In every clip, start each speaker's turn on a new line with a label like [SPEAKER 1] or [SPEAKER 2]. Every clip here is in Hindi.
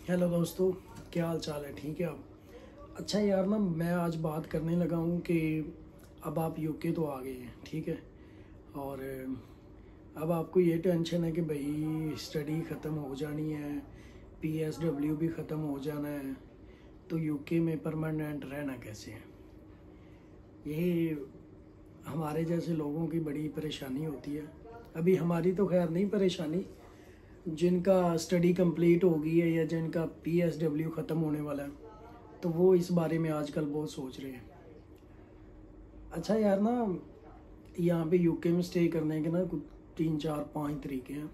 [SPEAKER 1] हेलो दोस्तों, क्या हाल चाल है? ठीक है आप? अच्छा यार ना, मैं आज बात करने लगा हूँ कि अब आप यूके तो आ गए हैं, ठीक है। और अब आपको ये टेंशन है कि भाई स्टडी ख़त्म हो जानी है, पीएसडब्ल्यू भी ख़त्म हो जाना है, तो यूके में परमानेंट रहना कैसे है। यही हमारे जैसे लोगों की बड़ी परेशानी होती है। अभी हमारी तो खैर नहीं परेशानी, जिनका स्टडी कंप्लीट हो गई है या जिनका पीएसडब्ल्यू ख़त्म होने वाला है, तो वो इस बारे में आजकल बहुत सोच रहे हैं। अच्छा यार ना, यहाँ पे यूके में स्टे करने के ना कुछ 3 4 5 तरीके हैं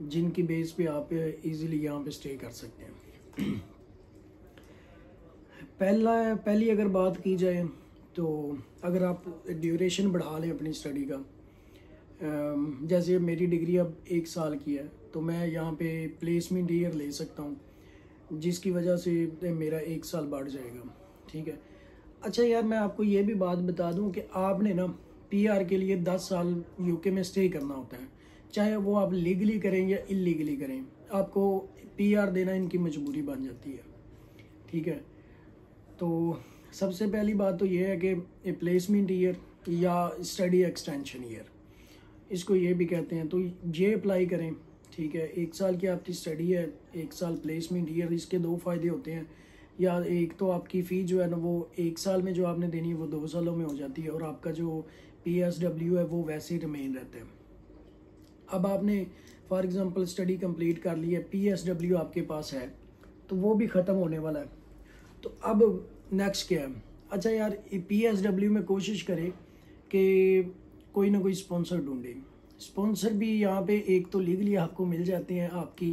[SPEAKER 1] जिनकी बेस पे आप इजीली यहाँ पे स्टे कर सकते हैं। पहली अगर बात की जाए तो अगर आप ड्यूरेशन बढ़ा लें अपनी स्टडी का, जैसे मेरी डिग्री अब 1 साल की है, तो मैं यहाँ पे प्लेसमेंट ईयर ले सकता हूँ, जिसकी वजह से मेरा 1 साल बढ़ जाएगा, ठीक है। अच्छा यार, मैं आपको ये भी बात बता दूं कि आपने ना पीआर के लिए 10 साल यूके में स्टे करना होता है, चाहे वो आप लीगली करें या इलीगली करें, आपको पीआर देना इनकी मजबूरी बन जाती है, ठीक है। तो सबसे पहली बात तो ये है कि प्लेसमेंट ईयर या स्टडी एक्सटेंशन ईयर, इसको ये भी कहते हैं, तो ये अप्लाई करें, ठीक है। 1 साल की आपकी स्टडी है, 1 साल प्लेसमेंट ईयर। इसके 2 फ़ायदे होते हैं, या एक तो आपकी फ़ी जो है ना वो 1 साल में जो आपने देनी है वो 2 सालों में हो जाती है, और आपका जो पीएसडब्ल्यू है वो वैसे ही रिमेन रहता है। अब आपने फॉर एग्जांपल स्टडी कंप्लीट कर ली है, पीएसडब्ल्यू आपके पास है, तो वो भी ख़त्म होने वाला है। तो अब नेक्स्ट क्या है? अच्छा यार, पीएसडब्ल्यू में कोशिश करें कि कोई ना कोई स्पॉन्सर ढूंढे। स्पॉन्सर भी यहाँ पे एक तो लीगली आपको मिल जाते हैं, आपकी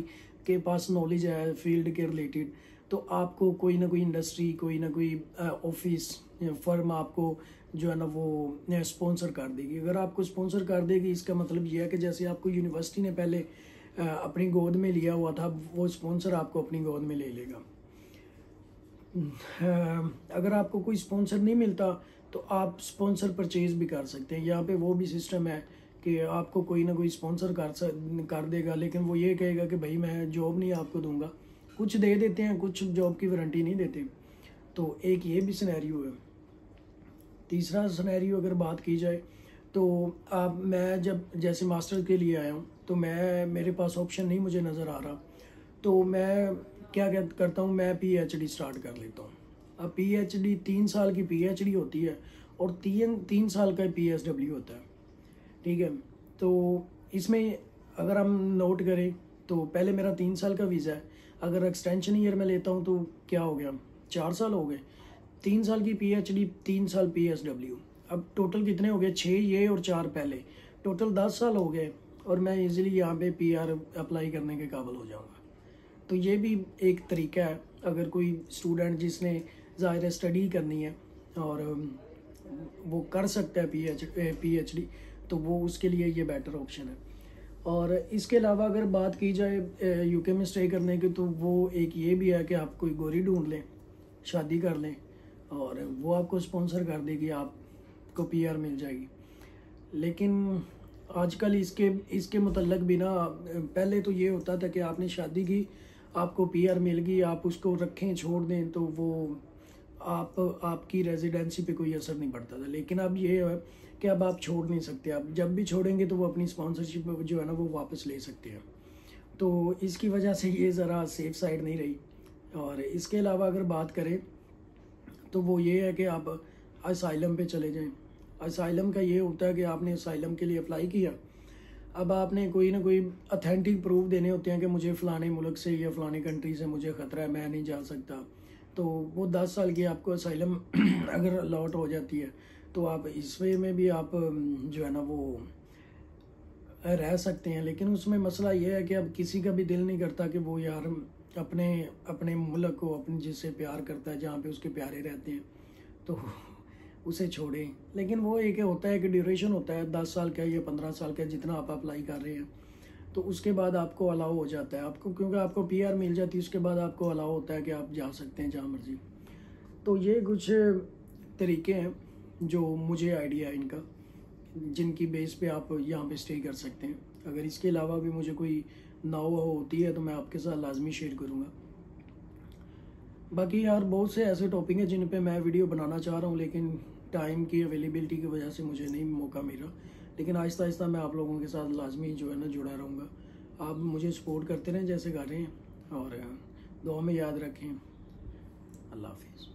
[SPEAKER 1] के पास नॉलेज है फील्ड के रिलेटेड, तो आपको कोई ना कोई इंडस्ट्री, कोई ना कोई ऑफिस या फर्म आपको जो है ना वो स्पॉन्सर कर देगी। अगर आपको स्पॉन्सर कर देगी, इसका मतलब ये है कि जैसे आपको यूनिवर्सिटी ने पहले अपनी गोद में लिया हुआ था, वो स्पॉन्सर आपको अपनी गोद में ले लेगा। अगर आपको कोई स्पॉन्सर नहीं मिलता तो आप स्पॉन्सर परचेज भी कर सकते हैं। यहाँ पे वो भी सिस्टम है कि आपको कोई ना कोई स्पॉन्सर कर देगा, लेकिन वो ये कहेगा कि भाई मैं जॉब नहीं आपको दूंगा। कुछ दे देते हैं, कुछ जॉब की वारंटी नहीं देते। तो एक ये भी सिनेरियो है। तीसरा सिनेरियो अगर बात की जाए तो मैं जब जैसे मास्टर के लिए आया हूँ, तो मेरे पास ऑप्शन नहीं मुझे नज़र आ रहा, तो मैं क्या करता हूँ, मैं पीएचडी स्टार्ट कर लेता हूँ। अब पीएचडी 3 साल की पीएचडी होती है और तीन साल का पीएसडब्ल्यू होता है, ठीक है। तो इसमें अगर हम नोट करें तो पहले मेरा 3 साल का वीज़ा है, अगर एक्सटेंशन ईयर में लेता हूँ तो क्या हो गया, 4 साल हो गए। 3 साल की पीएचडी, 3 साल पीएसडब्ल्यू, अब टोटल कितने हो गए? 6 ये और 4 पहले, टोटल 10 साल हो गए, और मैं इजीली यहाँ पे पीआर अप्लाई करने के काबिल हो जाऊँगा। तो ये भी एक तरीका है, अगर कोई स्टूडेंट जिसने ज़ाहिर स्टडी करनी है और वो कर सकता है पीएचडी, तो वो उसके लिए ये बेटर ऑप्शन है। और इसके अलावा अगर बात की जाए यूके में स्टे करने की, तो वो एक ये भी है कि आप कोई गोरी ढूंढ लें, शादी कर लें, और वो आपको स्पॉन्सर कर देगी, आपको पीआर मिल जाएगी। लेकिन आजकल इसके मुतल्लक भी ना, पहले तो ये होता था कि आपने शादी की, आपको पीआर मिल गई, आप उसको रखें छोड़ दें तो वो आपकी रेजिडेंसी पे कोई असर नहीं पड़ता था। लेकिन अब ये है कि अब आप छोड़ नहीं सकते, आप जब भी छोड़ेंगे तो वो अपनी स्पॉन्सरशिप जो है ना वो वापस ले सकते हैं। तो इसकी वजह से ये ज़रा सेफ साइड नहीं रही। और इसके अलावा अगर बात करें तो वो ये है कि आप असाइलम पे चले जाएं। असाइलम का ये होता है कि आपने असाइलम के लिए अप्लाई किया, अब आपने कोई ना कोई अथेंटिक प्रूफ देने होते हैं कि मुझे फ़लाने मुल्क से या फ़लाने कंट्री से मुझे ख़तरा है, मैं नहीं जा सकता। तो वो 10 साल की आपको असाइलम अगर अलॉट हो जाती है, तो आप इस वे में भी आप जो है ना वो रह सकते हैं। लेकिन उसमें मसला ये है कि अब किसी का भी दिल नहीं करता कि वो यार अपने मुल्क को, अपने जिससे प्यार करता है, जहाँ पे उसके प्यारे रहते हैं, तो उसे छोड़ें। लेकिन वो एक होता है कि ड्यूरेशन होता है 10 साल का या 15 साल का, जितना आप अप्लाई कर रहे हैं, तो उसके बाद आपको अलाउ हो जाता है, आपको क्योंकि आपको पीआर मिल जाती है, उसके बाद आपको अलाउ होता है कि आप जा सकते हैं जहाँ मर्जी। तो ये कुछ तरीके हैं जो मुझे आइडिया है इनका, जिनकी बेस पे आप यहाँ पे स्टे कर सकते हैं। अगर इसके अलावा भी मुझे कोई ना होती है तो मैं आपके साथ लाजमी शेयर करूँगा। बाकी यार बहुत से ऐसे टॉपिक हैं जिन पे मैं वीडियो बनाना चाह रहा हूँ, लेकिन टाइम की अवेलेबिलिटी की वजह से मुझे नहीं मौका मिला। लेकिन आहिस्ता आहिस्ता मैं आप लोगों के साथ लाजमी जो है ना जुड़ा रहूँगा। आप मुझे सपोर्ट करते रहें जैसे कर रहे हैं, और दुआ में याद रखें। अल्लाह हाफिज़।